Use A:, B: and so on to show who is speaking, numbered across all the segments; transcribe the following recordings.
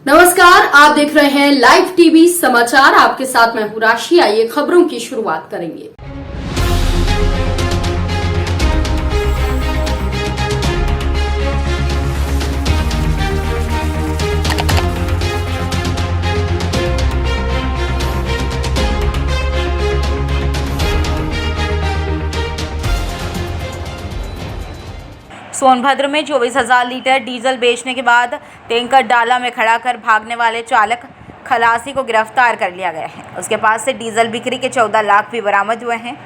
A: नमस्कार, आप देख रहे हैं लाइव टीवी समाचार। आपके साथ मैं हूं राशि। आइए खबरों की शुरुआत करेंगे।
B: सोनभद्र में 24,000 लीटर डीजल बेचने के बाद टैंकर डाला में खड़ा कर भागने वाले चालक खलासी को गिरफ्तार कर लिया गया है। उसके पास से डीजल बिक्री के 14 लाख भी बरामद हुए हैं।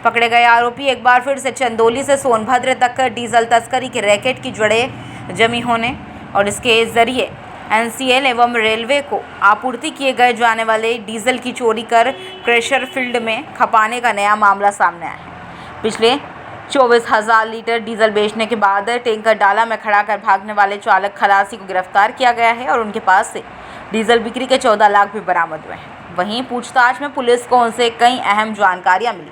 B: पकड़े गए आरोपी एक बार फिर से चंदौली से सोनभद्र तक डीजल तस्करी के रैकेट की जड़ें जमी होने और इसके जरिए NCL एवं रेलवे को आपूर्ति किए गए जाने वाले डीजल की चोरी कर क्रेशर फील्ड में खपाने का नया मामला सामने आया है। पिछले 24,000 लीटर डीजल बेचने के बाद टैंकर डाला में खड़ा कर भागने वाले चालक खलासी को गिरफ्तार किया गया है और उनके पास से डीजल बिक्री के 14 लाख भी बरामद हुए हैं। वहीं पूछताछ में पुलिस को उनसे कई अहम जानकारियां मिली।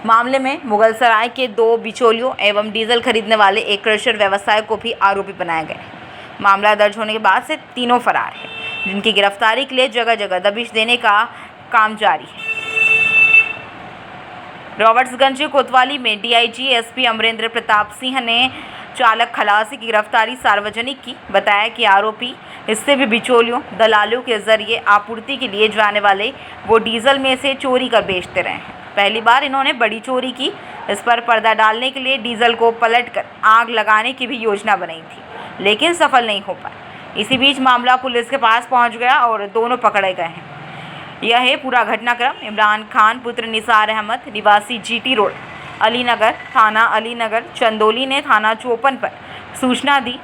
B: मामले में मुगलसराय के 2 बिचौलियों एवं डीजल खरीदने वाले एक क्रशर व्यवसाय को भी आरोपी बनाया गया है। मामला दर्ज होने के बाद से तीनों फरार हैं, जिनकी गिरफ्तारी के लिए जगह जगह दबिश देने का काम जारी है। रॉबर्ट्सगंज कोतवाली में DIG SP अमरेंद्र प्रताप सिंह ने चालक खलासी की गिरफ्तारी सार्वजनिक की। बताया कि आरोपी इससे भी बिचौलियों दलालों के जरिए आपूर्ति के लिए जाने वाले वो डीजल में से चोरी कर बेचते रहे हैं। पहली बार इन्होंने बड़ी चोरी की। इस पर पर्दा डालने के लिए डीजल को पलटकर आग लगाने की भी योजना बनाई थी, लेकिन सफल नहीं हो पाई। इसी बीच मामला पुलिस के पास पहुंच गया और दोनों पकड़े गए हैं। यह है पूरा घटनाक्रम। इमरान खान पुत्र निसार अहमद निवासी GT रोड अलीनगर थाना अलीनगर चंदौली ने थाना चौपन पर सूचना दी।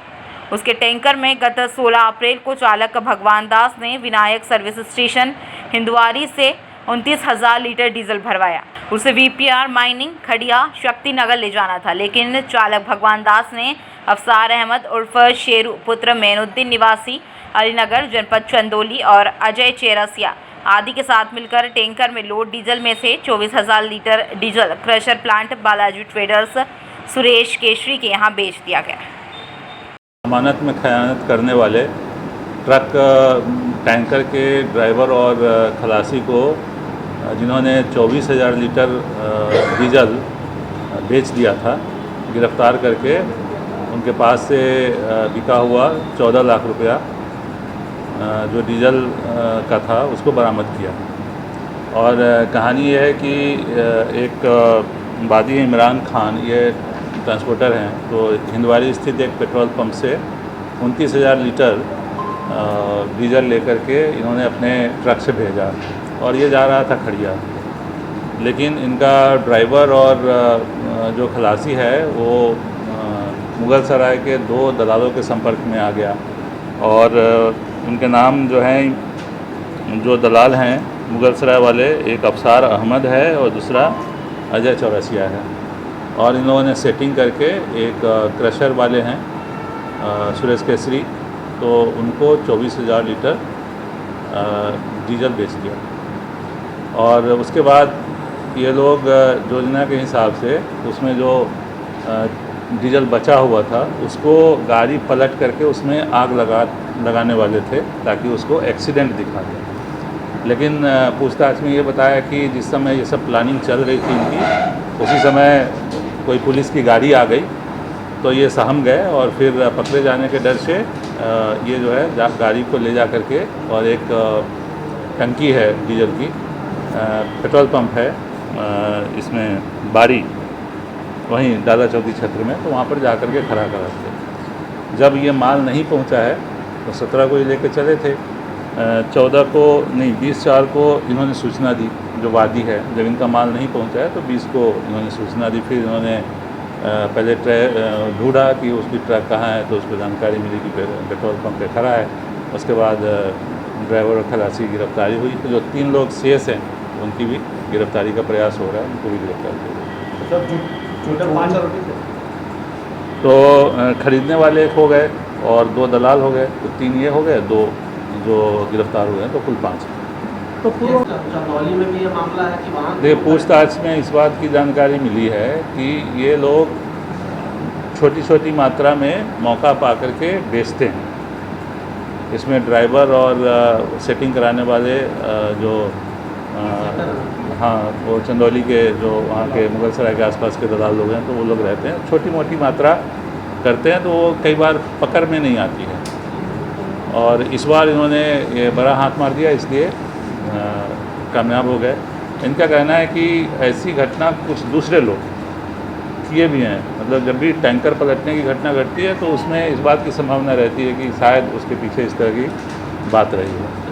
B: उसके टैंकर में गत 16 अप्रैल को चालक भगवान दास ने विनायक सर्विस स्टेशन हिंदुआरी से 29,000 लीटर डीजल भरवाया। उसे VPR माइनिंग खड़िया शक्ति नगर ले जाना था, लेकिन चालक भगवान दास ने अफसार अहमद उर्फ शेरू पुत्र मैनुद्दीन निवासी अलीनगर जनपद चंदौली और अजय चेरसिया आदि के साथ मिलकर टैंकर में लोड डीजल में से 24,000 litre diesel crusher plant Balaji traders Suresh Keshari के यहाँ बेच दिया गया।
C: अमानत में खयानत करने वाले ट्रक टैंकर के ड्राइवर और खलासी को, जिन्होंने 24,000 लीटर डीजल बेच दिया था, गिरफ्तार करके उनके पास से बिका हुआ 14 लाख रुपया जो डीजल का था उसको बरामद किया। और कहानी ये है कि एक वादी इमरान खान, ये ट्रांसपोर्टर हैं, तो हिंदवारी स्थित एक पेट्रोल पंप से 29,000 लीटर डीजल लेकर के इन्होंने अपने ट्रक से भेजा और ये जा रहा था खड़िया। लेकिन इनका ड्राइवर और जो खलासी है वो मुगलसराय के 2 दलालों के संपर्क में आ गया और उनके नाम जो हैं, जो दलाल हैं मुगलसराय वाले, एक अफसार अहमद है और दूसरा अजय चौरसिया है। और इन लोगों ने सेटिंग करके एक क्रशर वाले हैं सुरेश केसरी, तो उनको 24,000 लीटर डीजल बेच दिया। और उसके बाद ये लोग योजना के हिसाब से उसमें जो डीजल बचा हुआ था उसको गाड़ी पलट करके उसमें आग लगाने वाले थे ताकि उसको एक्सीडेंट दिखा दे। लेकिन पूछताछ में ये बताया कि जिस समय ये सब प्लानिंग चल रही थी इनकी, उसी समय कोई पुलिस की गाड़ी आ गई तो ये सहम गए और फिर पकड़े जाने के डर से ये जो है गाड़ी को ले जा करके, और एक टंकी है डीजल की, पेट्रोल पंप है इसमें बारी, वहीं दादा चौकी क्षेत्र में, तो वहाँ पर जा कर के खड़ा करा थे। जब ये माल नहीं पहुँचा है तो 17 को ये लेकर चले थे। 14 को नहीं, 20/4 को इन्होंने सूचना दी, जो वादी है। जब इनका माल नहीं पहुँचा है तो 20 को इन्होंने सूचना दी। फिर इन्होंने पहले ढूंढा कि उसकी ट्रक कहाँ है, तो उस पर जानकारी मिली कि पेट्रोल पंप पे खड़ा है। उसके बाद ड्राइवर और खलासी की गिरफ्तारी हुई। तो जो 3 लोग शेष हैं उनकी भी गिरफ्तारी का प्रयास हो रहा है, उनको भी गिरफ्तार किया। तो खरीदने वाले एक हो गए और 2 दलाल हो गए, तो 3 ये हो गए, 2 जो गिरफ्तार हुए हैं, तो कुल 5।
D: तो चंदौली में भी ये मामला है कि वहाँ
C: देखिए, पूछताछ में इस बात की जानकारी मिली है कि ये लोग छोटी छोटी मात्रा में मौका पा करके बेचते हैं। इसमें ड्राइवर और सेटिंग कराने वाले जो हाँ वो चंदौली के जो वहाँ के मुगल सराय के आसपास के दलाल लोग हैं, तो वो लोग रहते हैं, छोटी मोटी मात्रा करते हैं, तो वो कई बार पकड़ में नहीं आती है। और इस बार इन्होंने ये बड़ा हाथ मार दिया, इसलिए कामयाब हो गए। इनका कहना है कि ऐसी घटना कुछ दूसरे लोग किए भी हैं, मतलब जब भी टैंकर पलटने की घटना घटती है तो उसमें इस बात की संभावना रहती है कि शायद उसके पीछे इस तरह की बात रही है।